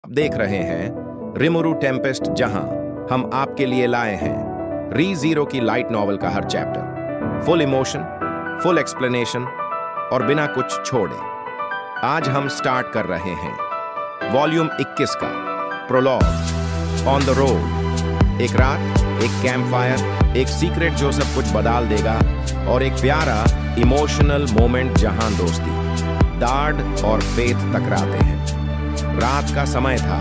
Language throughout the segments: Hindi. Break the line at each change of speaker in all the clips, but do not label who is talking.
देख रहे हैं रिमुरु टेम्पेस्ट, जहां हम आपके लिए लाए हैं री जीरो की लाइट नॉवल का हर chapter, full emotion, full explanation और बिना कुछ छोड़े। आज हम स्टार्ट कर रहे हैं वॉल्यूम 21 का प्रोलॉग, ऑन द रोड। एक रात, एक कैंप फायर, एक सीक्रेट जो सब कुछ बदल देगा और एक प्यारा इमोशनल मोमेंट जहां दोस्ती, दाढ़ और फेथ टकराते हैं। रात का समय था,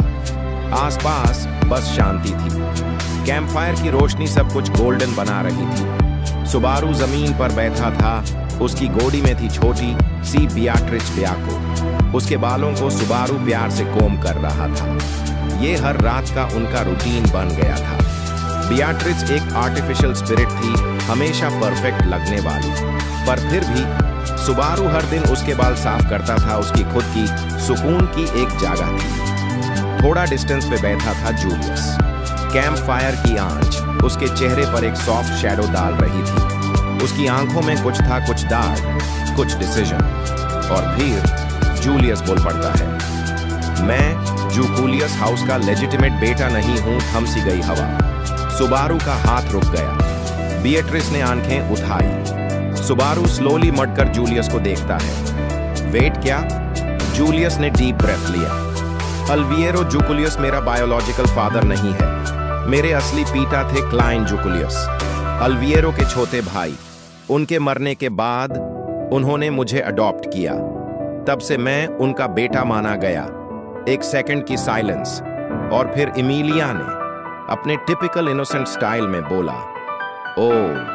आसपास बस शांति थी। कैंप फायर की रोशनी सब कुछ गोल्डन बना रही थी। सुबारू जमीन पर बैठा था, उसकी गोदी में थी छोटी सी बियाट्रिच ब्याको। उसके बालों को सुबारू प्यार से कोम कर रहा था। ये हर रात का उनका रूटीन बन गया था। बियाट्रिच एक आर्टिफिशियल स्पिरिट थी, हमेशा परफेक्ट लगने वाली, पर फिर भी सुबारू हर दिन उसके बाल साफ करता था। उसकी खुद की सुकून की एक जगह थी। थोड़ा डिस्टेंस पे बैठा था जूलियस। कैंप फायर की आंच उसके चेहरे पर एक सॉफ्ट शैडो डाल रही थी। उसकी आंखों में कुछ था, कुछ डार्क, कुछ डिसीजन। और फिर जूलियस बोल पड़ता है, मैं जूकुलियस हाउस का लेजिटिमेट बेटा नहीं हूं। थम सी गई हवा। सुबारू का हाथ रुक गया। बिएट्रिस ने आंखें उठाई। सुबारू स्लोली मड़कर जूलियस को देखता है। वेट क्या? जूलियस ने डीप ब्रेथ लिया। अल्विएरो जूकुलियस मेरा बायोलॉजिकल फादर नहीं है। मेरे असली पिता थे क्लाइन जूकुलियस, अल्विएरो के छोटे भाई। उनके मरने के बाद उन्होंने मुझे अडॉप्ट किया। तब से मैं उनका बेटा माना गया। एक सेकंड की साइलेंस और फिर इमिलिया ने अपने टिपिकल इनोसेंट स्टाइल में बोला, ओह,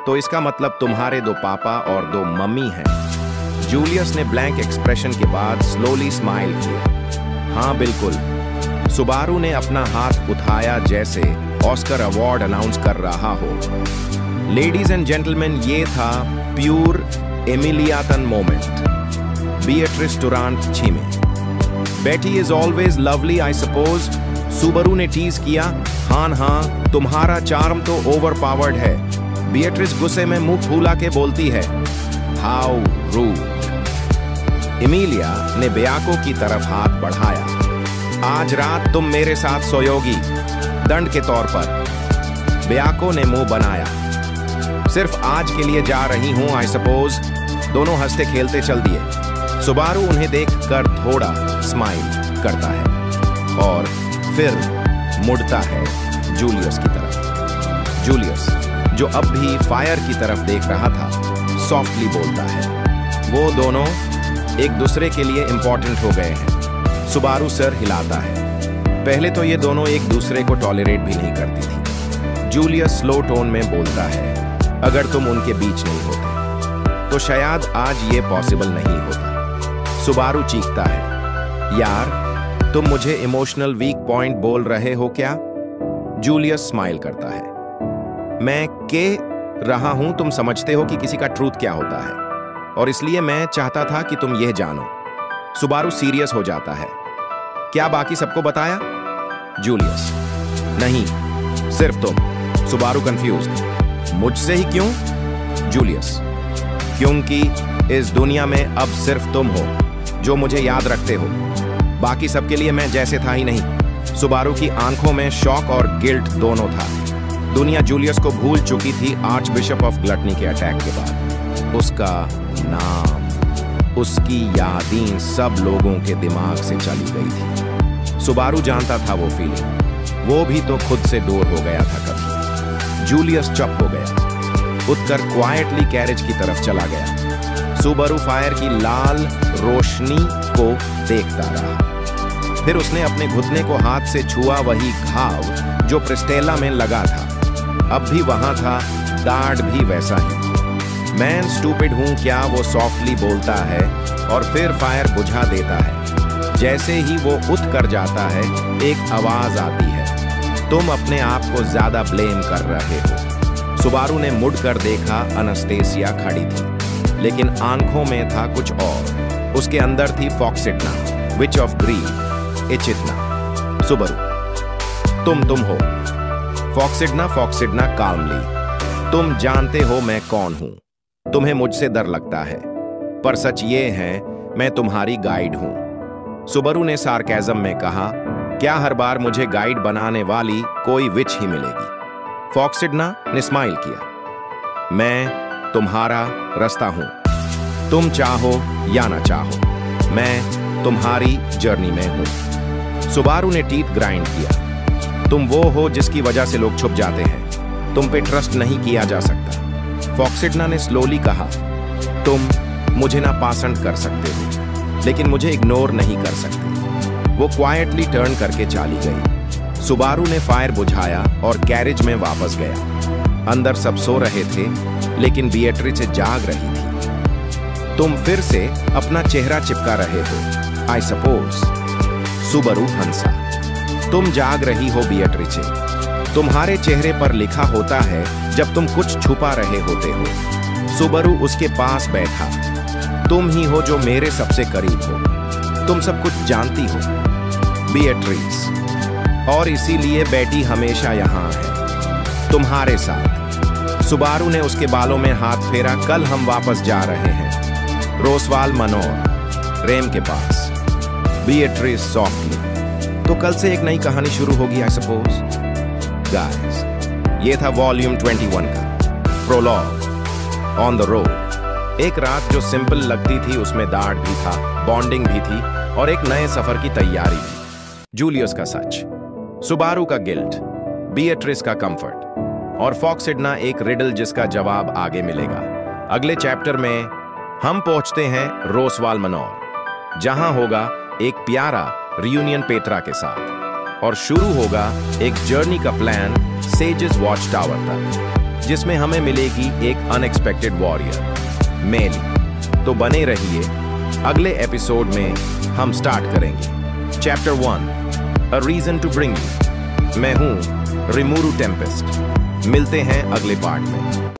तो इसका मतलब तुम्हारे दो पापा और दो मम्मी हैं। जूलियस ने ब्लैंक एक्सप्रेशन के बाद स्लोली स्माइल किया। हाँ बिल्कुल। सुबारू ने अपना हाथ उठाया जैसे ऑस्कर अवार्ड अनाउंस कर रहा हो। लेडीज एंड जेंटलमैन, ये था प्यूर एमिलियातन मोमेंट। बिएट्रिस टुरांट छीमे। बेटी is always lovely I suppose. Subaru ने टीज किया। हाँ, तुम्हारा चार्म तो ओवर पावर्ड है। बिएट्रिस गुस्से में मुंह फूला के बोलती है, हाउ रूड। इमिलिया ने ब्याको की तरफ हाथ बढ़ाया। आज रात तुम मेरे साथ सोयोगी, दंड के तौर पर। ब्याको ने मुंह बनाया। सिर्फ आज के लिए जा रही हूं आई सपोज। दोनों हंसते खेलते चल दिए। सुबारू उन्हें देखकर थोड़ा स्माइल करता है और फिर मुड़ता है जूलियस की तरफ। जूलियस, जो अब भी फायर की तरफ देख रहा था, सॉफ्टली बोलता है, वो दोनों एक दूसरे के लिए इंपॉर्टेंट हो गए हैं। सुबारू सर हिलाता है। पहले तो ये दोनों एक दूसरे को टॉलरेट भी नहीं करती थी। जूलियस स्लो टोन में बोलता है, अगर तुम उनके बीच नहीं होते तो शायद आज ये पॉसिबल नहीं होता। सुबारू चीखता है, यार तुम मुझे इमोशनल वीक पॉइंट बोल रहे हो क्या? जूलियस स्माइल करता है। मैं कह रहा हूं, तुम समझते हो कि किसी का ट्रूथ क्या होता है, और इसलिए मैं चाहता था कि तुम यह जानो। सुबारू सीरियस हो जाता है। क्या बाकी सबको बताया? जूलियस, नहीं, सिर्फ तुम। Subaru confused. मुझसे ही क्यों? जूलियस, क्योंकि इस दुनिया में अब सिर्फ तुम हो जो मुझे याद रखते हो। बाकी सबके लिए मैं जैसे था ही नहीं। सुबारू की आंखों में शॉक और गिल्ट दोनों था। दुनिया जूलियस को भूल चुकी थी आर्च बिशप ऑफ ग्लटनी के अटैक के बाद। उसका नाम, उसकी यादें सब लोगों के दिमाग से चली गई थी। सुबारू जानता था वो फीलिंग। वो भी तो खुद से दूर हो गया था कभी। जूलियस चुप हो गया, उठकर क्वाइटली कैरेज की तरफ चला गया। सुबारू फायर की लाल रोशनी को देखता रहा। फिर उसने अपने घुटने को हाथ से छुआ, वही घाव जो प्रिस्टेला में लगा था अब भी वहां था, दाढ़ भी वैसा ही। मैं स्टूपिड हूं क्या? वो सॉफ्टली बोलता है और फिर फायर बुझा देता है। जैसे ही वो उठ कर जाता है, एक आवाज आती है, तुम अपने आप को ज्यादा ब्लेम कर रहे हो। सुबारू ने मुड़कर देखा। अनस्टेसिया खड़ी थी, लेकिन आंखों में था कुछ और। उसके अंदर थी फॉक्सिडना, विच ऑफ ग्रीन, एचितना। सुबारू, तुम हो। फॉक्सिडना काल्मली, तुम जानते हो मैं कौन हूं। तुम्हें मुझसे डर लगता है, पर सच ये है मैं तुम्हारी गाइड हूं। सुबरू ने सार्केज़म में कहा, क्या हर बार मुझे गाइड बनाने वाली कोई विच ही मिलेगी? फॉक्सिडना ने स्माइल किया। मैं तुम्हारा रास्ता हूं, तुम चाहो या ना चाहो, मैं तुम्हारी जर्नी में हूं। सुबारू ने टीथ ग्राइंड किया। तुम वो हो जिसकी वजह से लोग छुप जाते हैं, तुम पे ट्रस्ट नहीं किया जा सकता। फॉक्सिडना ने स्लोली कहा, तुम मुझे ना पासंद कर सकते हो, लेकिन मुझे इग्नोर नहीं कर सकते। वो क्वाइटली टर्न करके चली गई। सुबारू ने फायर बुझाया और गैरेज में वापस गया। अंदर सब सो रहे थे, लेकिन बिएट्रिस जाग रही थी। तुम फिर से अपना चेहरा चिपका रहे हो, आई सपोज। सुबारू हंसा। तुम जाग रही हो बिएट्रिस, तुम्हारे चेहरे पर लिखा होता है जब तुम कुछ छुपा रहे होते हो। सुबारू उसके पास बैठा। तुम ही हो जो मेरे सबसे करीब हो, तुम सब कुछ जानती हो बिएट्रिस, और इसीलिए बेटी हमेशा यहाँ है, तुम्हारे साथ। सुबारू ने उसके बालों में हाथ फेरा। कल हम वापस जा रहे हैं, रोसवाल मनोर, रेम के पास। Beatrice softly. तो कल से एक नई कहानी शुरू होगी, आई सपोज। गाइस, ये था वॉल्यूम 21 का प्रोलॉग, ऑन द रोड। एक रात जो सिंपल लगती थी, उसमें दाढ़ भी था, बॉन्डिंग भी थी, और एक नए सफर की तैयारी भी। जूलियस का सच, सुबारू का गिल्ट, बिएट्रिस का कंफर्ट, और फॉक्सिडना एक रिडल जिसका जवाब आगे मिलेगा। अगले चैप्टर में हम पहुंचते हैं रोसवाल मनोर, जहां होगा एक प्यारा रियूनियन पेट्रा के साथ, और शुरू होगा एक जर्नी का प्लान सेजेस वॉच टावर तक, जिसमें हमें मिलेगी एक अनएक्सपेक्टेड वॉरियर, मेली। तो बने रहिए, अगले एपिसोड में हम स्टार्ट करेंगे chapter 1, a reason to bring you. मैं हूं रिमोरू टेम्पेस्ट। मिलते हैं अगले पार्ट में।